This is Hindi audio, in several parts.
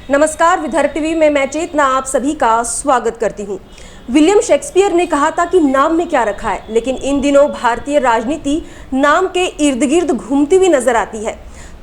नमस्कार, विदर्भ टीवी में मैं चेतना आप सभी का स्वागत करती हूं। विलियम शेक्सपियर ने कहा था कि नाम में क्या रखा है, लेकिन इन दिनों भारतीय राजनीति नाम के इर्द गिर्द घूमती हुई नजर आती है।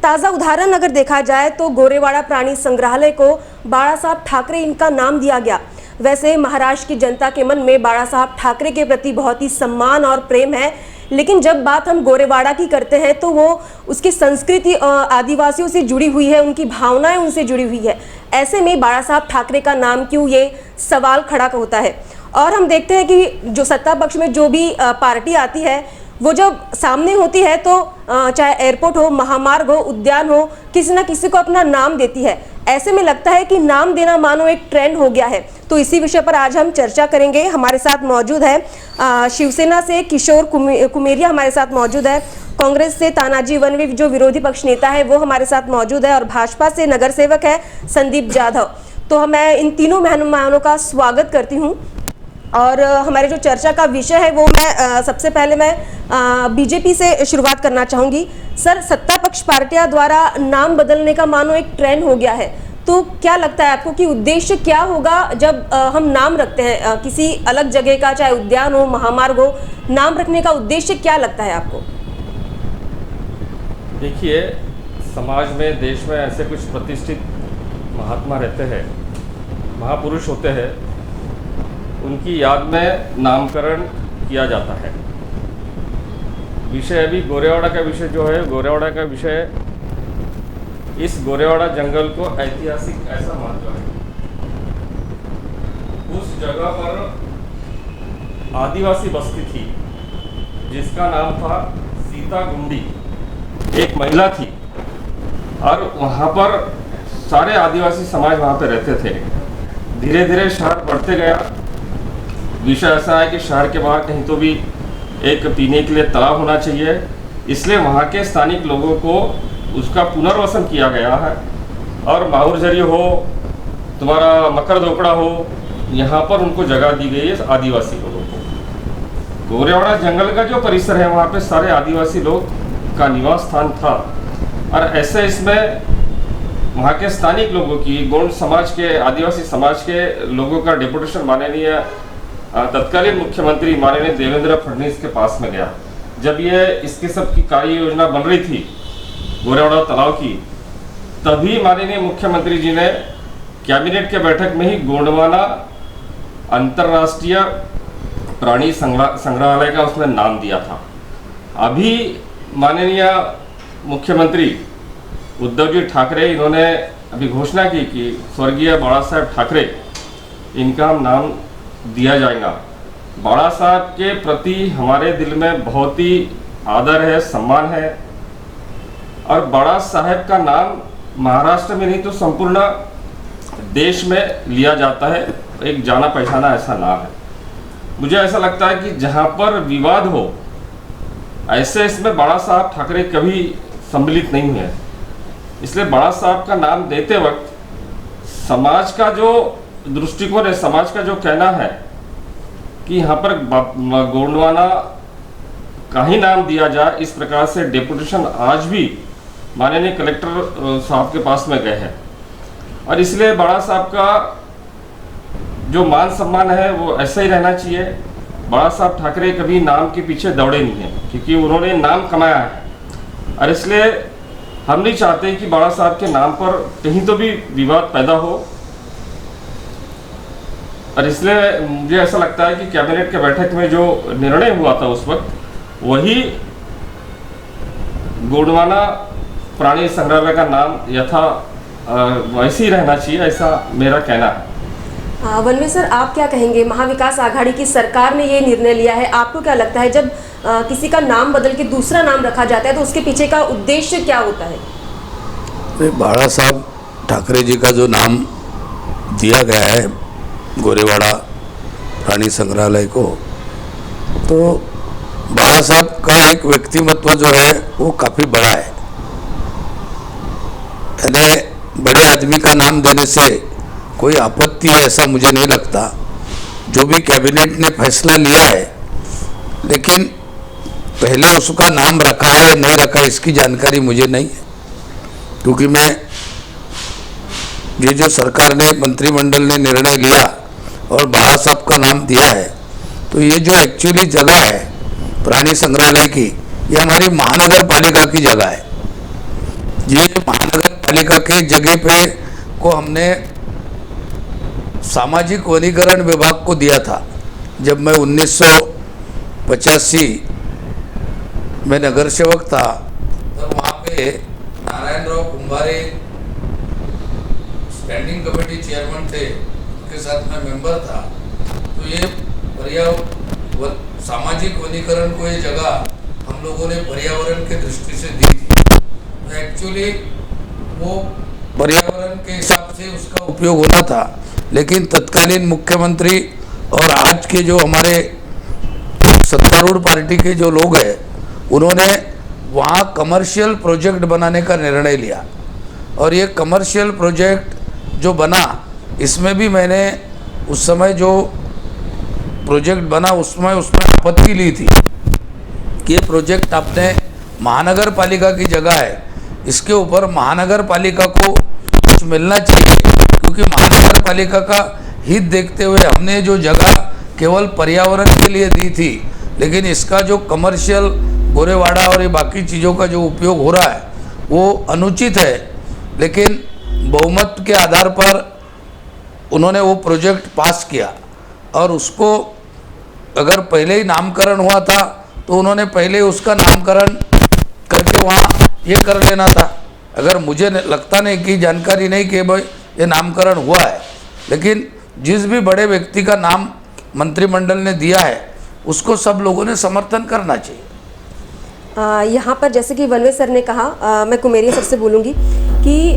ताज़ा उदाहरण अगर देखा जाए तो गोरेवाड़ा प्राणी संग्रहालय को बाला साहब ठाकरे इनका नाम दिया गया। वैसे महाराष्ट्र की जनता के मन में बाला साहब ठाकरे के प्रति बहुत ही सम्मान और प्रेम है, लेकिन जब बात हम गोरेवाड़ा की करते हैं तो वो उसकी संस्कृति आदिवासियों से जुड़ी हुई है, उनकी भावनाएं उनसे जुड़ी हुई है। ऐसे में बाला साहब ठाकरे का नाम क्यों, ये सवाल खड़ा होता है। और हम देखते हैं कि जो सत्ता पक्ष में जो भी पार्टी आती है वो जब सामने होती है तो चाहे एयरपोर्ट हो, महामार्ग हो, उद्यान हो, किसी ना किसी को अपना नाम देती है। ऐसे में लगता है कि नाम देना मानो एक ट्रेंड हो गया है। तो इसी विषय पर आज हम चर्चा करेंगे। हमारे साथ मौजूद है शिवसेना से किशोर कुमेरिया हमारे साथ मौजूद है, कांग्रेस से तानाजी वनवे जो विरोधी पक्ष नेता है वो हमारे साथ मौजूद है, और भाजपा से नगर सेवक है संदीप जाधव। तो मैं इन तीनों मेहमानों का स्वागत करती हूँ। और हमारे जो चर्चा का विषय है वो मैं सबसे पहले मैं बीजेपी से शुरुआत करना चाहूँगी। सर, सत्ता पक्ष पार्टियां द्वारा नाम बदलने का मानो एक ट्रेंड हो गया है, तो क्या लगता है आपको कि उद्देश्य क्या होगा जब हम नाम रखते हैं किसी अलग जगह का, चाहे उद्यान हो, महामार्ग हो, नाम रखने का उद्देश्य क्या लगता है आपको? देखिए, समाज में, देश में ऐसे कुछ प्रतिष्ठित महात्मा रहते हैं, महापुरुष होते हैं, उनकी याद में नामकरण किया जाता है। विषय अभी गोरेवाड़ा का विषय जो है, गोरेवाड़ा का विषय इस गोरेवाड़ा जंगल को ऐतिहासिक ऐसा मानता है। उस जगह पर आदिवासी बस्ती थी जिसका नाम था सीता गुंडी, एक महिला थी, और वहाँ पर सारे आदिवासी समाज वहाँ पे रहते थे। धीरे धीरे शहर बढ़ते गया। विषय ऐसा है कि शहर के बाहर कहीं तो भी एक पीने के लिए तालाब होना चाहिए, इसलिए वहाँ के स्थानिक लोगों को उसका पुनर्वसन किया गया है। और माहुरझरी हो, तुम्हारा मकर दोकड़ा हो, यहाँ पर उनको जगह दी गई है आदिवासी लोगों को। गोरेवाड़ा जंगल का जो परिसर है वहाँ पे सारे आदिवासी लोग का निवास स्थान था, और ऐसे इसमें वहाँ के स्थानिक लोगों की, गोंड समाज के, आदिवासी समाज के लोगों का डेपुटेशन माननीय तत्कालीन मुख्यमंत्री माननीय देवेंद्र फडणवीस के पास में गया। जब ये इसके सब की कार्य योजना बन रही थी गोरेवाड़ा तालाब की, तभी माननीय मुख्यमंत्री जी ने कैबिनेट के बैठक में ही गोंडवाना अंतर्राष्ट्रीय प्राणी संग्रहालय का उसमें नाम दिया था। अभी माननीय मुख्यमंत्री उद्धव जी ठाकरे, इन्होंने अभी घोषणा की कि स्वर्गीय बाला साहब ठाकरे, इनका नाम दिया जाएगा। बाला साहब के प्रति हमारे दिल में बहुत ही आदर है, सम्मान है, और बाला साहब का नाम महाराष्ट्र में नहीं तो संपूर्ण देश में लिया जाता है। एक जाना पहचाना ऐसा नाम है। मुझे ऐसा लगता है कि जहाँ पर विवाद हो, ऐसे इसमें बाला साहब ठाकरे कभी सम्मिलित नहीं हुए। इसलिए बाला साहब का नाम देते वक्त समाज का जो दृष्टिकोण है, समाज का जो कहना है कि यहाँ पर गोंडवाना का ही नाम दिया जाए, इस प्रकार से डेपुटेशन आज भी माननीय कलेक्टर साहब के पास में गए हैं। और इसलिए बाला साहब का जो मान सम्मान है वो ऐसा ही रहना चाहिए। बाला साहब ठाकरे कभी नाम के पीछे दौड़े नहीं हैं, क्योंकि उन्होंने नाम कमाया है, और इसलिए हम नहीं चाहते कि बाला साहब के नाम पर कहीं तो भी विवाद पैदा हो। और इसलिए मुझे ऐसा लगता है कि कैबिनेट के बैठक में जो निर्णय हुआ था उस वक्त, वही गोंडवाना प्राणी संग्रहालय का नाम यथा वैसे ही रहना चाहिए, ऐसा मेरा कहना है। वनवे सर, आप क्या कहेंगे? महाविकास आघाड़ी की सरकार ने ये निर्णय लिया है, आपको क्या लगता है जब किसी का नाम बदल के दूसरा नाम रखा जाता है तो उसके पीछे का उद्देश्य क्या होता है? बाला साहब ठाकरे जी का जो नाम दिया गया है गोरेवाड़ा प्राणी संग्रहालय को, तो बाला साहब का एक व्यक्तिमत्व जो है वो काफ़ी बड़ा है। पहले बड़े आदमी का नाम देने से कोई आपत्ति है ऐसा मुझे नहीं लगता। जो भी कैबिनेट ने फैसला लिया है, लेकिन पहले उसका नाम रखा है नहीं रखा इसकी जानकारी मुझे नहीं है, क्योंकि मैं ये जो सरकार ने मंत्रिमंडल ने निर्णय लिया और बाला साहब का नाम दिया है, तो ये जो एक्चुअली जगह है प्राणी संग्रहालय की, ये हमारी महानगर पालिका की जगह है। ये महानगर पालिका के जगह पे को हमने सामाजिक वनीकरण विभाग को दिया था। जब मैं 1985 में नगर सेवक था, तब वहाँ पे Narayanrao Kumbhare standing committee chairman थे, उनके साथ मैं मेंबर था। तो ये सामाजिक वनीकरण को ये जगह हम लोगों ने पर्यावरण के दृष्टि से दी थी। तो एक्चुअली वो पर्यावरण के हिसाब से उसका उपयोग होना था, लेकिन तत्कालीन मुख्यमंत्री और आज के जो हमारे सत्तारूढ़ पार्टी के जो लोग हैं, उन्होंने वहाँ कमर्शियल प्रोजेक्ट बनाने का निर्णय लिया। और ये कमर्शियल प्रोजेक्ट जो बना, इसमें भी मैंने उस समय जो प्रोजेक्ट बना उसमें आपत्ति ली थी कि ये प्रोजेक्ट आपने महानगर पालिका की जगह है, इसके ऊपर महानगर पालिका को कुछ मिलना चाहिए, क्योंकि महानगर पालिका का हित देखते हुए हमने जो जगह केवल पर्यावरण के लिए दी थी, लेकिन इसका जो कमर्शियल गोरेवाड़ा और ये बाकी चीज़ों का जो उपयोग हो रहा है वो अनुचित है। लेकिन बहुमत के आधार पर उन्होंने वो प्रोजेक्ट पास किया, और उसको अगर पहले ही नामकरण हुआ था तो उन्होंने पहले उसका नामकरण करके वहाँ ये कर लेना था। अगर मुझे लगता नहीं कि जानकारी नहीं कि भाई ये नामकरण हुआ है, लेकिन जिस भी बड़े व्यक्ति का नाम मंत्रिमंडल ने दिया है उसको सब लोगों ने समर्थन करना चाहिए। यहाँ पर जैसे कि वनवे सर ने कहा, मैं कुमेरिया सर से बोलूँगी कि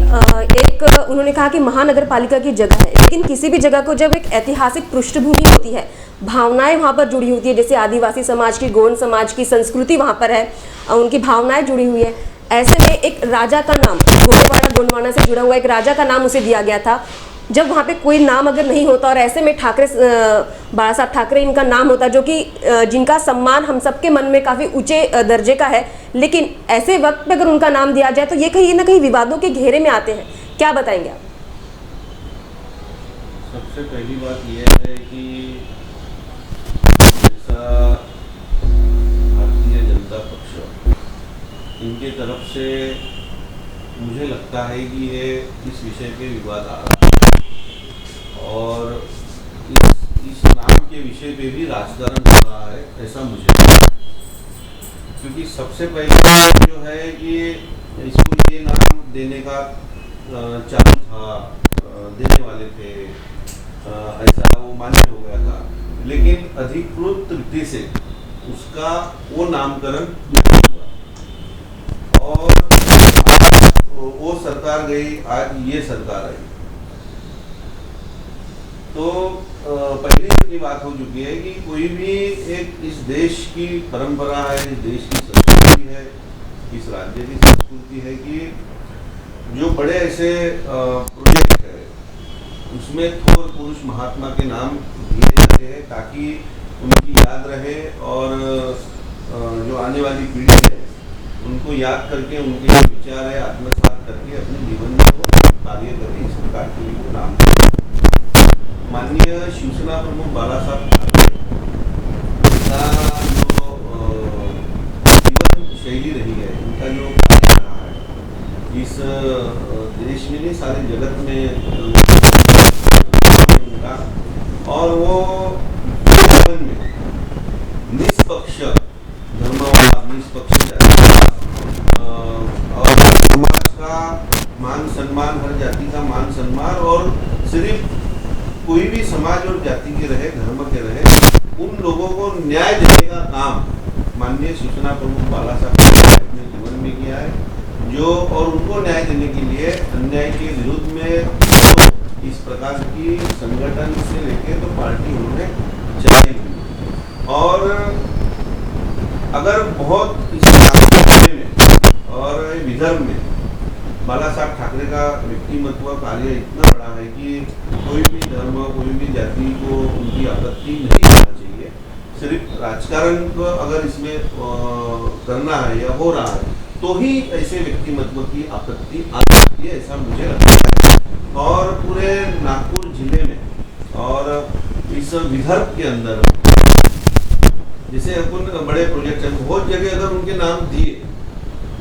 एक उन्होंने कहा कि महानगर पालिका की जगह है, लेकिन किसी भी जगह को जब एक ऐतिहासिक पृष्ठभूमि होती है, भावनाएं वहाँ पर जुड़ी होती है, जैसे आदिवासी समाज की, गोंड समाज की संस्कृति वहाँ पर है, उनकी भावनाएं जुड़ी हुई है। ऐसे में एक राजा का नाम, गोरेवाड़ा गोंडवाना से जुड़ा हुआ एक राजा का नाम उसे दिया गया था। जब वहाँ पे कोई नाम अगर नहीं होता और ऐसे में बाला साहब ठाकरे इनका नाम होता, जो कि जिनका सम्मान हम सबके मन में काफ़ी ऊंचे दर्जे का है, लेकिन ऐसे वक्त पे अगर उनका नाम दिया जाए तो ये कहीं ना कहीं विवादों के घेरे में आते हैं। क्या बताएंगे आप? सबसे पहली बात यह है कि जैसा भारतीय जनता पक्ष, इनके तरफ से मुझे लगता है कि ये इस विषय पे विवाद आ रहा है, और इस नाम के विषय पे भी राजकारण हो रहा है, ऐसा मुझे लगता है। क्योंकि सबसे पहले जो है कि इसको ये नाम देने का चालू था, देने वाले थे, ऐसा वो मान्य हो गया था, लेकिन अधिकृत रीति से उसका वो नामकरण नहीं हुआ, और वो सरकार गई, आज ये सरकार आई। तो पहले इतनी बात हो चुकी है कि कोई भी एक इस देश की परंपरा है, इस देश की संस्कृति है, इस राज्य की संस्कृति है कि जो बड़े ऐसे प्रोजेक्ट है उसमें थोर पुरुष महात्मा के नाम दिए जाते हैं, ताकि उनकी याद रहे, और जो आने वाली पीढ़ी है उनको याद करके उनके जो विचार है आत्मसात करके अपने जीवन में वो कार्य करें, इस प्रकार के नाम। माननीय शिवसेना प्रमुख बाला साहब ठाकरे का जो जीवन शैली रही है, उनका जो कार्य रहा है इस देश में नहीं सारे जगत में उनका, और वो जीवन में निष्पक्ष धर्मवाद, निष्पक्ष जातिवाद, और समाज का मान सम्मान, हर जाति का मान सम्मान, और सिर्फ कोई भी समाज और जाति के रहे, धर्म के रहे, उन लोगों को न्याय देने का काम माननीय शिवसेना प्रमुख बाला साहब ने अपने जीवन में किया है, जो और उनको न्याय देने के लिए अन्याय के विरुद्ध में तो इस प्रकार की संगठन से लेके तो पार्टी उन्होंने चलाई हुई। और अगर बहुत इस जिले में और विदर्भ में बाला साहब ठाकरे का व्यक्तिमत्व कार्य इतना बड़ा है कि कोई भी धर्म, कोई भी जाति को उनकी आपत्ति नहीं करना चाहिए। सिर्फ राजकारण को अगर इसमें करना है या हो रहा है तो ही ऐसे व्यक्तिमत्व की आपत्ति आ सकती है, ऐसा मुझे लगता है। और इस विदर्भ के अंदर जैसे अपन बड़े प्रोजेक्ट हैं बहुत जगह अगर उनके नाम दिए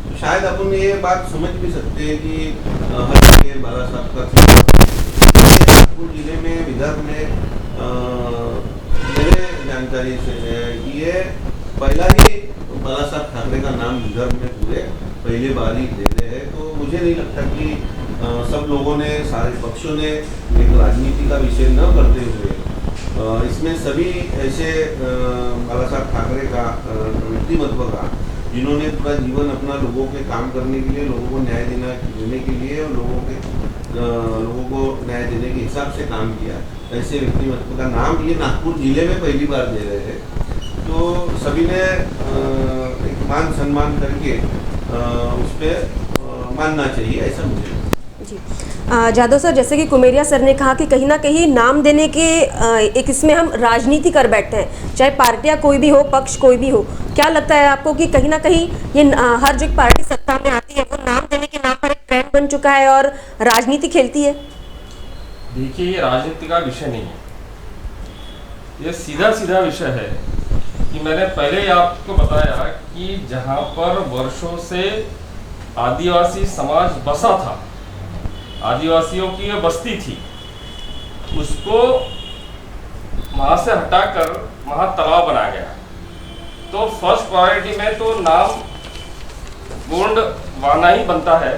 तो शायद अपन ये बात समझ भी सकते हैं कि हर जगह बाला साहब का नागपुर जिले में विदर्भ में मेरे जानकारी से है कि ये पहला ही बाला साहब ठाकरे का नाम विदर्भ में पूरे पहली बार ही दे रहे हैं। तो मुझे नहीं लगता कि सब लोगों ने सारे पक्षों ने एक राजनीति का विषय न करते हुए इसमें सभी ऐसे बाला साहब ठाकरे का व्यक्तिमत्व का जिन्होंने पूरा जीवन अपना लोगों के काम करने के लिए, लोगों को न्याय देने के लिए और लोगों को न्याय देने के हिसाब से काम किया, ऐसे व्यक्तिमत्व का नाम ये नागपुर जिले में पहली बार दे रहे हैं। तो सभी ने एक मान सम्मान करके उस पर मानना चाहिए, ऐसा मुझे जी। जादव सर, जैसे कि कुमेरिया सर ने कहा कि कहीं ना कहीं नाम देने के एक इसमें हम राजनीति कर बैठते हैं, चाहे पार्टियां कोई भी हो, पक्ष कोई भी हो। क्या लगता है आपको कि कहीं ना कहीं ये हर जो पार्टी सत्ता में आती है वो नाम देने के नाम पर एक ट्रेंड बन चुका है और राजनीति खेलती है? देखिए, ये राजनीति का विषय नहीं है, ये सीधा सीधा विषय है कि मैंने पहले ही आपको बताया कि जहाँ पर वर्षों से आदिवासी समाज बसा था, आदिवासियों की ये बस्ती थी, उसको वहाँ से हटाकर वहाँ तालाब बनाया गया। तो फर्स्ट प्रायोरिटी में तो नाम गोंडवाना ही बनता है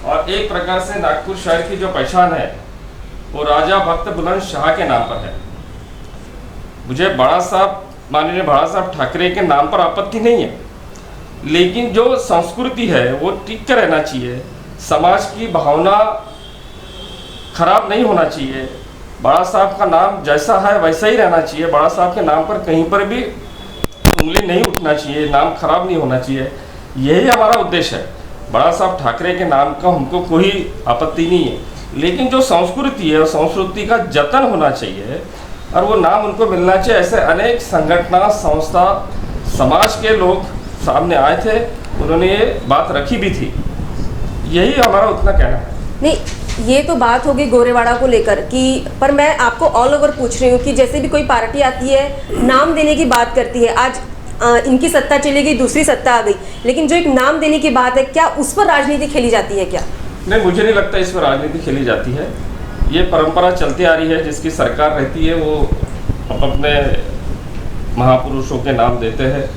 और एक प्रकार से नागपुर शहर की जो पहचान है वो राजा भक्त बुलंद शाह के नाम पर है। मुझे माननीय बड़ा साहब ठाकरे के नाम पर आपत्ति नहीं है, लेकिन जो संस्कृति है वो टिक कर रहना चाहिए, समाज की भावना खराब नहीं होना चाहिए। बड़ा साहब का नाम जैसा है वैसा ही रहना चाहिए, बड़ा साहब के नाम पर कहीं पर भी उंगली नहीं उठना चाहिए, नाम खराब नहीं होना चाहिए, यही हमारा उद्देश्य है। बड़ा साहब ठाकरे के नाम का हमको कोई आपत्ति नहीं है, लेकिन जो संस्कृति है, संस्कृति का जतन होना चाहिए और वो नाम उनको मिलना चाहिए। ऐसे अनेक संगठन, संस्था, समाज के लोग सामने आए थे, उन्होंने ये बात रखी भी थी, यही हमारा उतना कहना है। नहीं, ये तो बात होगी गोरेवाड़ा को लेकर कि, पर मैं आपको ऑल ओवर पूछ रही हूँ कि जैसे भी कोई पार्टी आती है नाम देने की बात करती है, आज इनकी सत्ता चली गई, दूसरी सत्ता आ गई, लेकिन जो एक नाम देने की बात है, क्या उस पर राजनीति खेली जाती है क्या? नहीं, मुझे नहीं लगता इस पर राजनीति खेली जाती है। ये परंपरा चलती आ रही है, जिसकी सरकार रहती है वो अपने महापुरुषों के नाम देते हैं,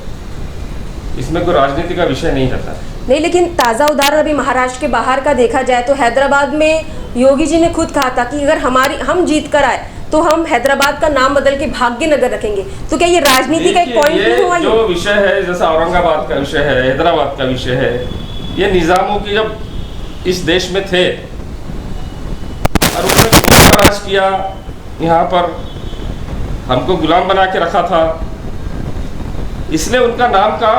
इसमें कोई राजनीति का विषय नहीं रहता है। नहीं, लेकिन ताज़ा उदाहरण अभी महाराष्ट्र के बाहर का देखा जाए तो हैदराबाद में योगी जी ने खुद कहा था कि अगर हम जीत कर आए तो हम हैदराबाद का नाम बदल के भाग्यनगर रखेंगे। तो क्या ये राजनीति का एक पॉइंट नहीं हुआ? जो विषय है, जैसा औरंगाबाद का विषय है, हैदराबाद का विषय है, ये निजामों की जब इस देश में थे और उन्होंने खूब राज किया, यहाँ पर हमको गुलाम बना के रखा था, इसलिए उनका नाम का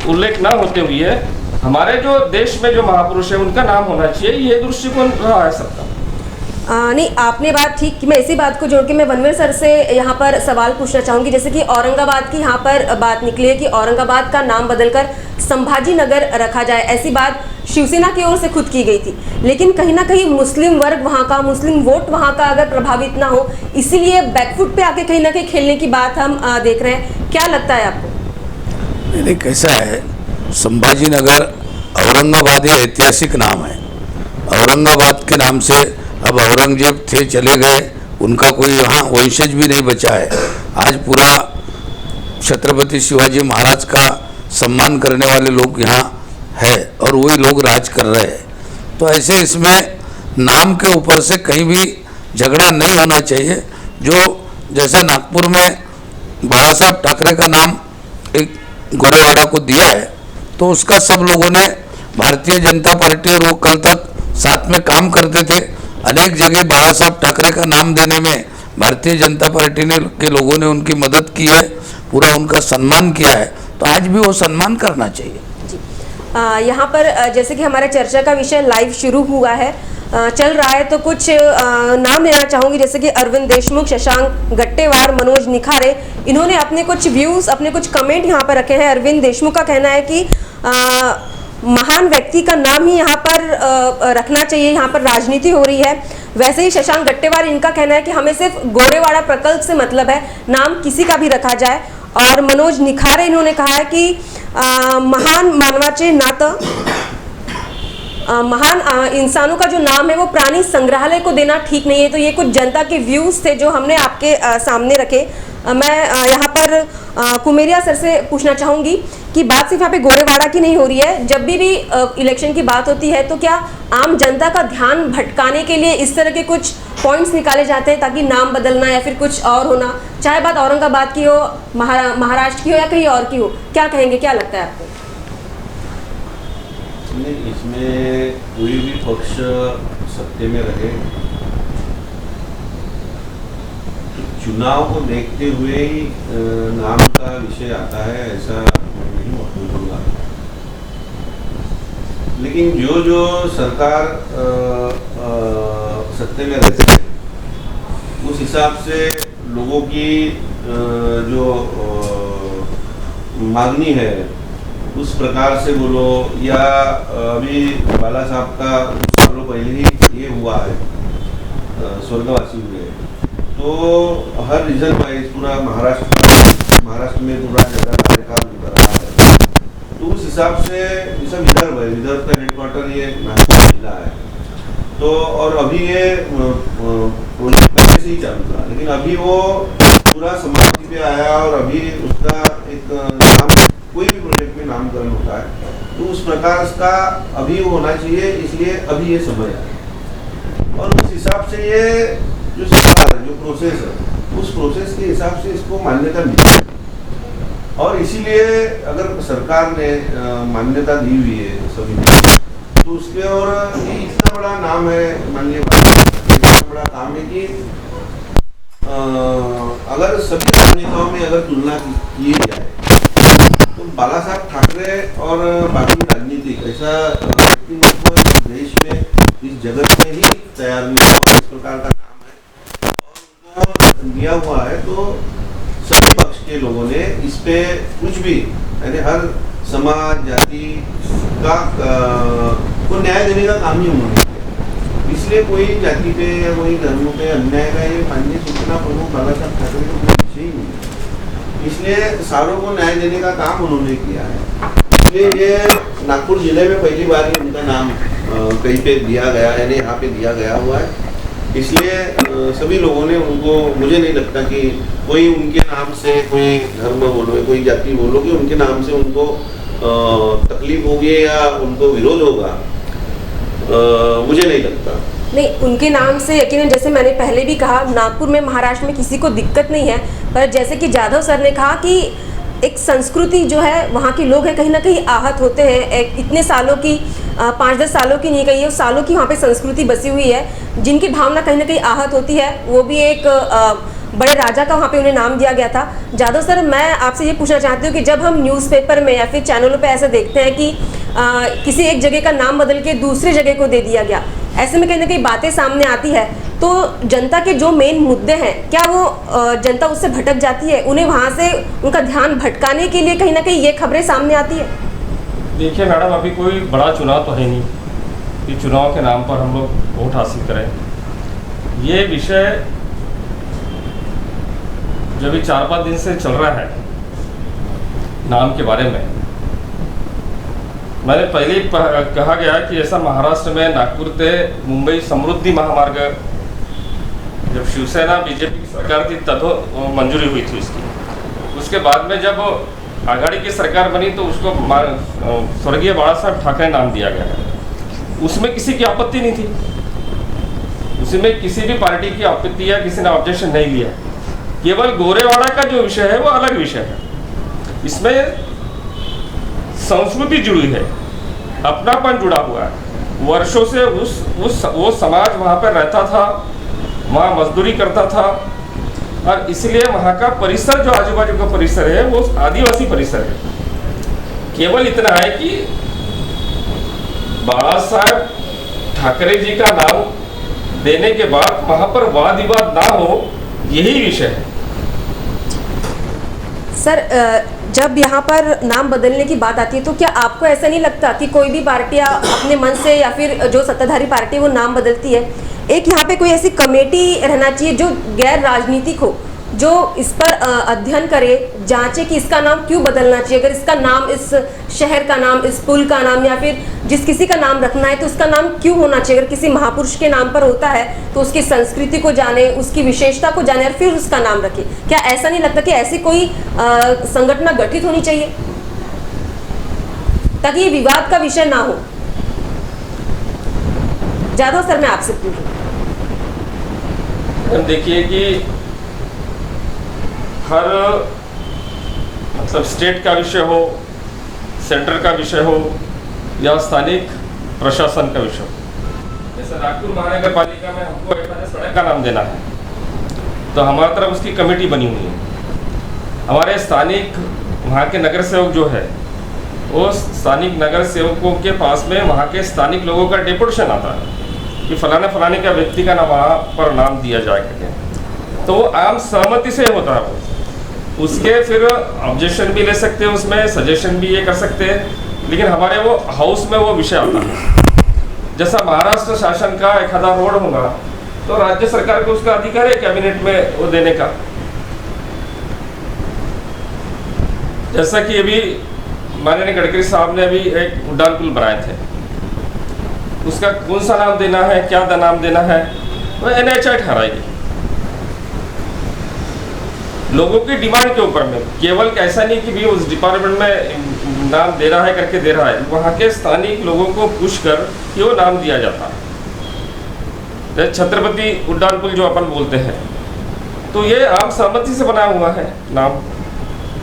उल्लेख न होते हुए हमारे जो देश में जो महापुरुष है उनका नाम होना चाहिए, ये दृष्टिकोण रहा है सबका। नहीं, आपने बात ठीक कि मैं इसी बात को जोड़ के मैं वनवीर सर से यहाँ पर सवाल पूछना चाहूँगी। जैसे कि औरंगाबाद की यहाँ पर बात निकली है कि औरंगाबाद का नाम बदलकर संभाजी नगर रखा जाए, ऐसी बात शिवसेना की ओर से खुद की गई थी, लेकिन कहीं ना कहीं मुस्लिम वर्ग वहाँ का, मुस्लिम वोट वहाँ का अगर प्रभावित ना हो, इसीलिए बैकफुट पे आके कहीं ना कहीं खेलने की बात हम देख रहे हैं। क्या लगता है आपको? नहीं, कैसा है, संभाजी नगर औरंगाबाद ये ऐतिहासिक नाम है। औरंगाबाद के नाम से अब औरंगजेब थे, चले गए, उनका कोई यहाँ वंशज भी नहीं बचा है। आज पूरा छत्रपति शिवाजी महाराज का सम्मान करने वाले लोग यहाँ है और वही लोग राज कर रहे हैं। तो ऐसे इसमें नाम के ऊपर से कहीं भी झगड़ा नहीं होना चाहिए। जो जैसा नागपुर में बड़ा साहब ठाकरे का नाम एक गोरेवाड़ा को दिया है, तो उसका सब लोगों ने, भारतीय जनता पार्टी और वो कल तक साथ में काम करते थे, अनेक जगह बड़ा साहब ठाकरे का नाम देने में भारतीय जनता पार्टी के लोगों ने उनकी मदद की है, पूरा उनका सम्मान किया है, तो आज भी वो सम्मान करना चाहिए। यहाँ पर जैसे कि हमारा चर्चा का विषय लाइव शुरू हुआ है, चल रहा है, तो कुछ नाम लेना चाहूँगी, जैसे कि अरविंद देशमुख, शशांक गट्टेवार, मनोज निखारे, इन्होंने अपने कुछ व्यूज़, अपने कुछ कमेंट यहाँ पर रखे हैं। अरविंद देशमुख का कहना है कि महान व्यक्ति का नाम ही यहाँ पर रखना चाहिए, यहाँ पर राजनीति हो रही है। वैसे ही शशांक गट्टेवार, इनका कहना है कि हमें सिर्फ गोरेवाड़ा प्रकल्प से मतलब है, नाम किसी का भी रखा जाए। और मनोज निखारे इन्होंने कहा है कि महान मानवाचे नातं महान इंसानों का जो नाम है वो प्राणी संग्रहालय को देना ठीक नहीं है। तो ये कुछ जनता के व्यूज थे जो हमने आपके सामने रखे। मैं यहाँ पर कुमेरिया सर से पूछना चाहूँगी कि बात सिर्फ यहाँ पे गोरेवाड़ा की नहीं हो रही है, जब भी इलेक्शन की बात होती है तो क्या आम जनता का ध्यान भटकाने के लिए इस तरह के कुछ पॉइंट्स निकाले जाते हैं ताकि नाम बदलना या फिर कुछ और होना, चाहे बात औरंगाबाद की हो, महाराष्ट्र की हो या कहीं और की हो, क्या कहेंगे, क्या लगता है आपको? नहीं, इसमें कोई भी पक्ष सत्ते में रहे तो चुनाव को देखते हुए ही नाम का विषय आता है, ऐसा नहीं बोलूँगा। लेकिन जो सरकार सत्ते में रहती है उस हिसाब से लोगों की जो मांगनी है उस प्रकार से बोलो, या अभी बाला साहब का सालों पहले ही ये हुआ है, स्वर्गवासी हुए, तो हर रीजन वाइज पूरा महाराष्ट्र में पूरा जगह कार्यकाल कर रहा है, तो उस हिसाब से जैसा विदर्भ का हेडक्वार्टर ये नागपुर जिला है, तो और अभी ये प्रोजेक्ट पहले से ही चालू था, लेकिन अभी वो पूरा समाप्ति पे आया और अभी उसका एक नाम, कोई भी प्रोजेक्ट में नामकरण होता है तो उस प्रकार का अभी होना चाहिए, इसलिए अभी ये समय है। और उस हिसाब से ये जो सरकार है, जो प्रोसेस है, उस प्रोसेस के हिसाब से इसको मान्यता मिली है। और इसीलिए अगर सरकार ने मान्यता दी हुई है सभी तो उसके, और ये इतना बड़ा नाम है, मान लीजिए इतना बड़ा काम है कि अगर सभी राजनेताओं में अगर तुलना की जाए तो बाला साहब ठाकरे और बाकी राजनीतिक ऐसा व्यक्तित्व देश में, इस जगत में ही तैयार नहीं हुआ, इस प्रकार का नाम है और उनको दिया हुआ है। तो सभी पक्ष के लोगों ने इस पे कुछ भी, यानी हर समाज जाति का को न्याय देने का काम ही उन्होंने किया, इसलिए कोई जाति पे या कोई धर्म पे अन्याय का ये माननीय सूचना प्रमुख बाला साहब ठाकरे को कोई विषय ही नहीं है, इसलिए सारों को न्याय देने का काम उन्होंने किया है। इसलिए ये नागपुर जिले में पहली बार ही उनका नाम कहीं पे दिया गया है, यानी यहाँ पे दिया गया हुआ है, इसलिए सभी लोगों ने उनको, मुझे नहीं लगता कि कोई उनके नाम से कोई धर्म बोलो, कोई जाति बोलो कि उनके नाम से उनको तकलीफ होगी या उनको विरोध होगा, मुझे नहीं लगता। नहीं, उनके नाम से यकीनन, जैसे मैंने पहले भी कहा, नागपुर में, महाराष्ट्र में किसी को दिक्कत नहीं है, पर जैसे कि जाधव सर ने कहा कि एक संस्कृति जो है, वहाँ के लोग हैं कहीं ना कहीं आहत होते हैं। इतने सालों की 5-10 सालों की नहीं कही है, सालों की वहाँ पे संस्कृति बसी हुई है, जिनकी भावना कहीं ना कहीं आहत होती है। वो भी एक बड़े राजा का वहाँ पे उन्हें नाम दिया गया था। जाधव सर, मैं आपसे ये पूछना चाहती हूँ कि जब हम न्यूज़पेपर में या फिर चैनलों पे ऐसा देखते हैं कि किसी एक जगह का नाम बदल के दूसरी जगह को दे दिया गया, ऐसे में कहीं ना कहीं बातें सामने आती है, तो जनता के जो मेन मुद्दे हैं, क्या वो जनता उससे भटक जाती है? उन्हें वहाँ से उनका ध्यान भटकाने के लिए कहीं ना कहीं ये खबरें सामने आती है? देखिए मैडम, अभी कोई बड़ा चुनाव तो है नहीं कि चुनाव के नाम पर हम लोग वोट हासिल करें। ये विषय जब 4-5 दिन से चल रहा है नाम के बारे में, मैंने पहले ही कहा गया कि ऐसा महाराष्ट्र में नागपुर से मुंबई समृद्धि महामार्ग, जब शिवसेना बीजेपी की सरकार थी तब मंजूरी हुई थी उसकी। उसके बाद में जब आघाड़ी की सरकार बनी तो उसको स्वर्गीय बाला साहब ठाकरे नाम दिया गया। उसमें किसी की आपत्ति नहीं थी, उसमें किसी भी पार्टी की आपत्ति या किसी ने ऑब्जेक्शन नहीं लिया। केवल गोरेवाड़ा का जो विषय है वो अलग विषय है, इसमें संस्कृति जुड़ी है, अपनापन जुड़ा हुआ है। वर्षों से वो समाज वहाँ पर रहता था, वहाँ मजदूरी करता था, और इसलिए वहाँ का परिसर, जो आजू बाजू का परिसर है, वो आदिवासी परिसर है। केवल इतना है कि बाला साहब ठाकरे जी का नाम देने के बाद वहाँ पर वाद विवाद ना हो, यही विषय है। सर, जब यहाँ पर नाम बदलने की बात आती है तो क्या आपको ऐसा नहीं लगता कि कोई भी पार्टियाँ अपने मन से या फिर जो सत्ताधारी पार्टी है वो नाम बदलती है, एक यहाँ पे कोई ऐसी कमेटी रहना चाहिए जो गैर राजनीतिक हो, जो इस पर अध्ययन करे, जांचे कि इसका नाम क्यों बदलना चाहिए, अगर इसका नाम, इस शहर का नाम, इस पुल का नाम या फिर जिस किसी का नाम रखना है तो उसका नाम क्यों होना चाहिए। अगर किसी महापुरुष के नाम पर होता है तो उसकी संस्कृति को जाने, उसकी विशेषता को जाने और फिर उसका नाम रखे। क्या ऐसा नहीं लगता कि ऐसी कोई संगठन गठित होनी चाहिए ताकि ये विवाद का विषय ना हो? जाधव सर, मैं आपसे पूछूं। देखिए कि हर मतलब स्टेट का विषय हो, सेंटर का विषय हो या स्थानिक प्रशासन का विषय हो, जैसे नागपुर महानगर पालिका में हमको एक सड़क का नाम देना है तो हमारी तरफ उसकी कमेटी बनी हुई है। हमारे स्थानिक वहाँ के नगर सेवक जो है वो स्थानिक नगर सेवकों के पास में वहाँ के स्थानिक लोगों का डेपुटेशन आता है कि फलाने फलाने का व्यक्ति का नाम वहाँ पर नाम दिया जाए करके, तो वो आम सहमति से होता है। वो उसके फिर ऑब्जेक्शन भी ले सकते हैं, उसमें सजेशन भी ये कर सकते हैं, लेकिन हमारे वो हाउस में वो विषय आता है। जैसा महाराष्ट्र शासन का एक आधा रोड होगा तो राज्य सरकार को उसका अधिकार है कैबिनेट में वो देने का। जैसा कि अभी माननीय गडकरी साहब ने अभी एक उड्डान पुल बनाए थे, उसका कौन सा नाम देना है, क्या नाम देना है, वो NHAI ठहराएगी। लोगों की डिमांड के ऊपर में, केवल ऐसा नहीं कि भी उस डिपार्टमेंट में नाम दे रहा है करके दे रहा है, वहाँ के स्थानिक लोगों को पूछ कर कि वो नाम दिया जाता है। छत्रपति उड्डान पुल जो अपन बोलते हैं तो ये आम सहमति से बना हुआ है नाम।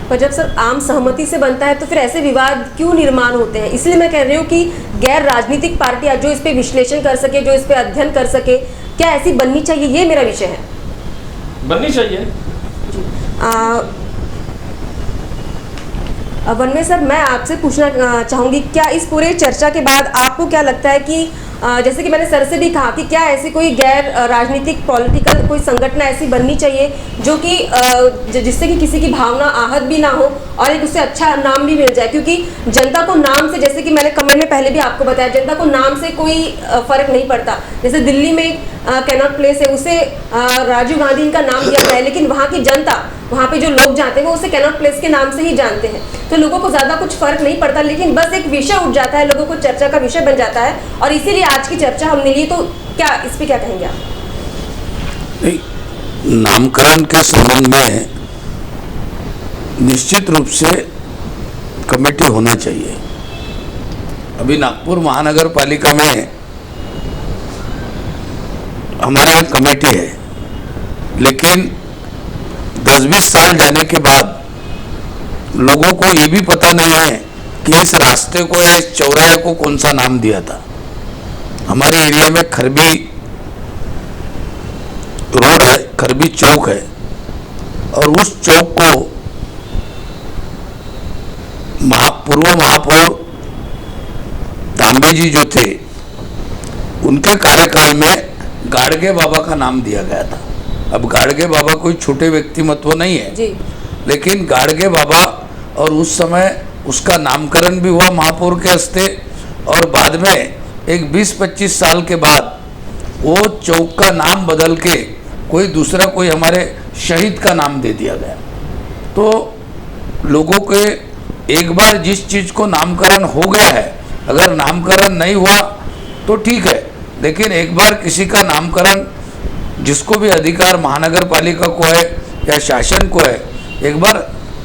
पर जब सर आम सहमति से बनता है तो फिर ऐसे विवाद क्यों निर्माण होते हैं? इसलिए मैं कह रही हूँ कि गैर राजनीतिक पार्टियां जो इस पे विश्लेषण कर सके, जो इस पे अध्ययन कर सके, क्या ऐसी बननी चाहिए? ये मेरा विषय है। बननी चाहिए। वनवे सर, मैं आपसे पूछना चाहूँगी, क्या इस पूरे चर्चा के बाद आपको क्या लगता है कि जैसे कि मैंने सर से भी कहा कि क्या ऐसी कोई गैर राजनीतिक पॉलिटिकल कोई संगठन ऐसी बननी चाहिए जो कि जिससे कि किसी की भावना आहत भी ना हो और एक उससे अच्छा नाम भी मिल जाए? क्योंकि जनता को नाम से, जैसे कि मैंने कमेंट में पहले भी आपको बताया, जनता को नाम से कोई फर्क नहीं पड़ता। जैसे दिल्ली में कैनॉट प्लेस है, उसे राजीव गांधी का नाम दिया गया है, लेकिन वहाँ की जनता, वहाँ पे जो लोग जानते हैं वो उसे कैनॉट प्लेस के नाम से ही जानते हैं, तो लोगों को ज़्यादा कुछ फर्क नहीं पड़ता। लेकिन बस एक विषय उठ जाता है, लोगों को चर्चा का विषय बन जाता है, और इसीलिए आज की चर्चा हमने ली। तो क्या इस पे क्या कहेंगे आप? नहीं, नामकरण के संबंध में निश्चित रूप से कमेटी होना चाहिए। अभी नागपुर महानगर पालिका में हमारे यहाँ कमेटी है, लेकिन 10-20 साल जाने के बाद लोगों को ये भी पता नहीं है कि इस रास्ते को या इस चौराहे को कौन सा नाम दिया था। हमारे एरिया में खरबी रोड है, खरबी चौक है, और उस चौक को पूर्व महापौर तांबे जी जो थे, उनके कार्यकाल में गाड़गे बाबा का नाम दिया गया था। अब गाड़गे बाबा कोई छोटे व्यक्तिमत्व नहीं है जी, लेकिन गाड़गे बाबा, और उस समय उसका नामकरण भी हुआ महापौर के हस्ते, और बाद में एक 20-25 साल के बाद वो चौक का नाम बदल के कोई दूसरा, कोई हमारे शहीद का नाम दे दिया गया। तो लोगों के एक बार जिस चीज़ को नामकरण हो गया है, अगर नामकरण नहीं हुआ तो ठीक है, लेकिन एक बार किसी का नामकरण, जिसको भी अधिकार महानगर पालिका को है या शासन को है, एक बार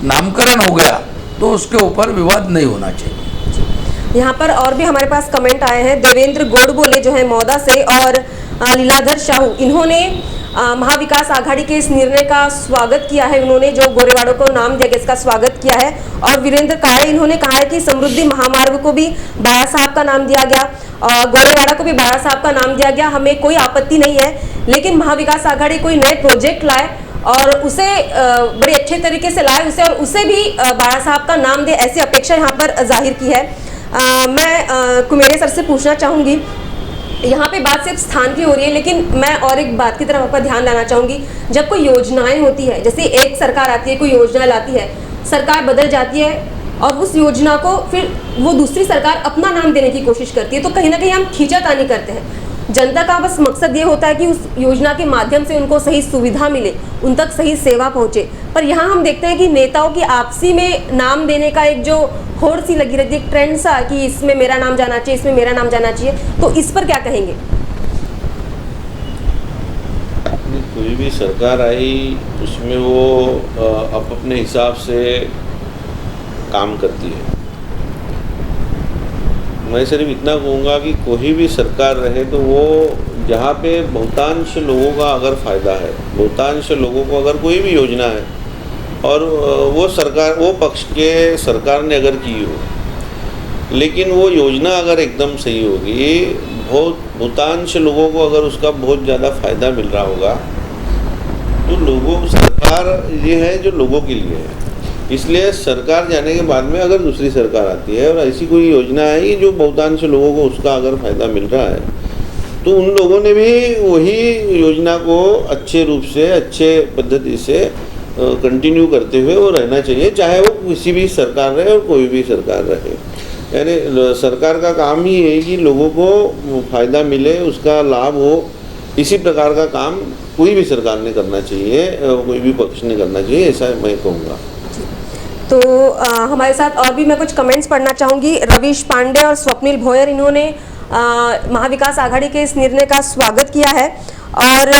नामकरण हो गया तो उसके ऊपर विवाद नहीं होना चाहिए। यहाँ पर और भी हमारे पास कमेंट आए हैं। देवेंद्र गोडबोले जो है मौदा से, और लीलाधर शाहू, इन्होंने महाविकास आघाड़ी के इस निर्णय का स्वागत किया है। उन्होंने जो गोरेवाड़ा को नाम दिया गया इसका स्वागत किया है। और वीरेंद्र काळे, इन्होंने कहा है कि समृद्धि महामार्ग को भी बाळा साहब का नाम दिया गया और गोरेवाड़ा को भी बाळा साहब का नाम दिया गया, हमें कोई आपत्ति नहीं है, लेकिन महाविकास आघाड़ी कोई नए प्रोजेक्ट लाए और उसे बड़े अच्छे तरीके से लाए उसे, और उसे भी बाळा साहब का नाम दे, ऐसी अपेक्षा यहाँ पर जाहिर की है। मैं कुमेरे सर से पूछना चाहूँगी, यहाँ पे बात सिर्फ स्थान की हो रही है, लेकिन मैं और एक बात की तरफ आपका ध्यान लाना चाहूँगी। जब कोई योजनाएं होती है, जैसे एक सरकार आती है, कोई योजना लाती है, सरकार बदल जाती है और उस योजना को फिर वो दूसरी सरकार अपना नाम देने की कोशिश करती है, तो कहीं ना कहीं हम खींचातानी करते हैं। जनता का बस मकसद ये होता है कि उस योजना के माध्यम से उनको सही सुविधा मिले, उन तक सही सेवा पहुंचे। पर यहाँ हम देखते हैं कि नेताओं की आपसी में नाम देने का एक जो होड़ सी लगी रहती है, एक ट्रेंड सा कि इसमें मेरा नाम जाना चाहिए, इसमें मेरा नाम जाना चाहिए, तो इस पर क्या कहेंगे? कोई भी सरकार आई उसमें वो अपने हिसाब से काम करती है। मैं सिर्फ इतना कहूँगा कि कोई भी सरकार रहे तो वो जहाँ पे बहुतांश लोगों का अगर फ़ायदा है, बहुतांश लोगों को अगर कोई भी योजना है और वो सरकार, वो पक्ष के सरकार ने अगर की हो, लेकिन वो योजना अगर एकदम सही होगी, बहुतांश लोगों को अगर उसका बहुत ज़्यादा फ़ायदा मिल रहा होगा, तो लोगों, सरकार ये है जो लोगों के लिए है। इसलिए सरकार जाने के बाद में अगर दूसरी सरकार आती है और ऐसी कोई योजना है जो बहुतांश लोगों को उसका अगर फ़ायदा मिल रहा है, तो उन लोगों ने भी वही योजना को अच्छे रूप से, अच्छे पद्धति से कंटिन्यू करते हुए वो रहना चाहिए, चाहे वो किसी भी सरकार रहे और कोई भी सरकार रहे। यानी सरकार का काम ही है कि लोगों को फ़ायदा मिले, उसका लाभ हो। इसी प्रकार का काम कोई भी सरकार ने करना चाहिए, कोई भी पक्ष ने करना चाहिए, ऐसा मैं कहूँगा। तो हमारे साथ और भी मैं कुछ कमेंट्स पढ़ना चाहूँगी। रवीश पांडे और स्वप्निल भोयर, इन्होंने महाविकास आघाड़ी के इस निर्णय का स्वागत किया है। और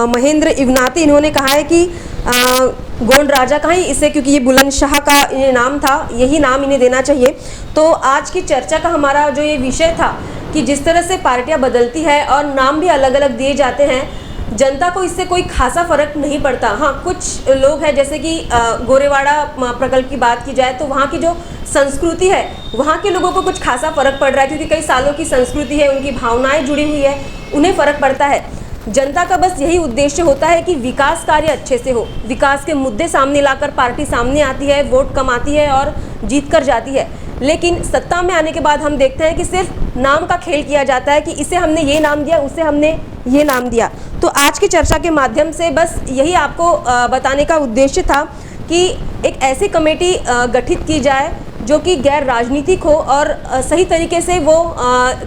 महेंद्र इवनाती, इन्होंने कहा है कि गोंड राजा का ही इसे, क्योंकि ये बुलंदशाह का इन्हें नाम था, यही नाम इन्हें देना चाहिए। तो आज की चर्चा का हमारा जो ये विषय था कि जिस तरह से पार्टियां बदलती है और नाम भी अलग अलग दिए जाते हैं, जनता को इससे कोई खासा फर्क नहीं पड़ता। हाँ, कुछ लोग हैं, जैसे कि गोरेवाड़ा प्रकल्प की बात की जाए तो वहाँ की जो संस्कृति है, वहाँ के लोगों को कुछ खासा फर्क पड़ रहा है, क्योंकि कई सालों की संस्कृति है, उनकी भावनाएं जुड़ी हुई है, उन्हें फर्क पड़ता है। जनता का बस यही उद्देश्य होता है कि विकास कार्य अच्छे से हो, विकास के मुद्दे सामने लाकर पार्टी सामने आती है, वोट कमाती है और जीत कर जाती है। लेकिन सत्ता में आने के बाद हम देखते हैं कि सिर्फ नाम का खेल किया जाता है कि इसे हमने ये नाम दिया, उसे हमने ये नाम दिया। तो आज की चर्चा के माध्यम से बस यही आपको बताने का उद्देश्य था कि एक ऐसी कमेटी गठित की जाए जो कि गैर राजनीतिक हो और सही तरीके से वो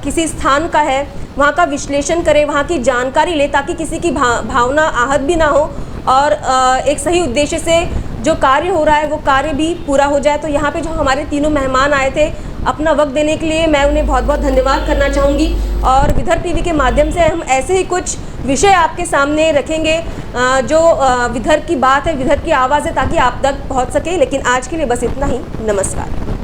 किसी स्थान का है, वहाँ का विश्लेषण करे, वहाँ की जानकारी ले, ताकि किसी की भावना आहत भी ना हो और एक सही उद्देश्य से जो कार्य हो रहा है वो कार्य भी पूरा हो जाए। तो यहाँ पे जो हमारे तीनों मेहमान आए थे अपना वक्त देने के लिए, मैं उन्हें बहुत बहुत धन्यवाद करना चाहूँगी। और विदर्भ टीवी के माध्यम से हम ऐसे ही कुछ विषय आपके सामने रखेंगे जो विदर्भ की बात है, विदर्भ की आवाज़ है, ताकि आप तक पहुँच सके। लेकिन आज के लिए बस इतना ही। नमस्कार।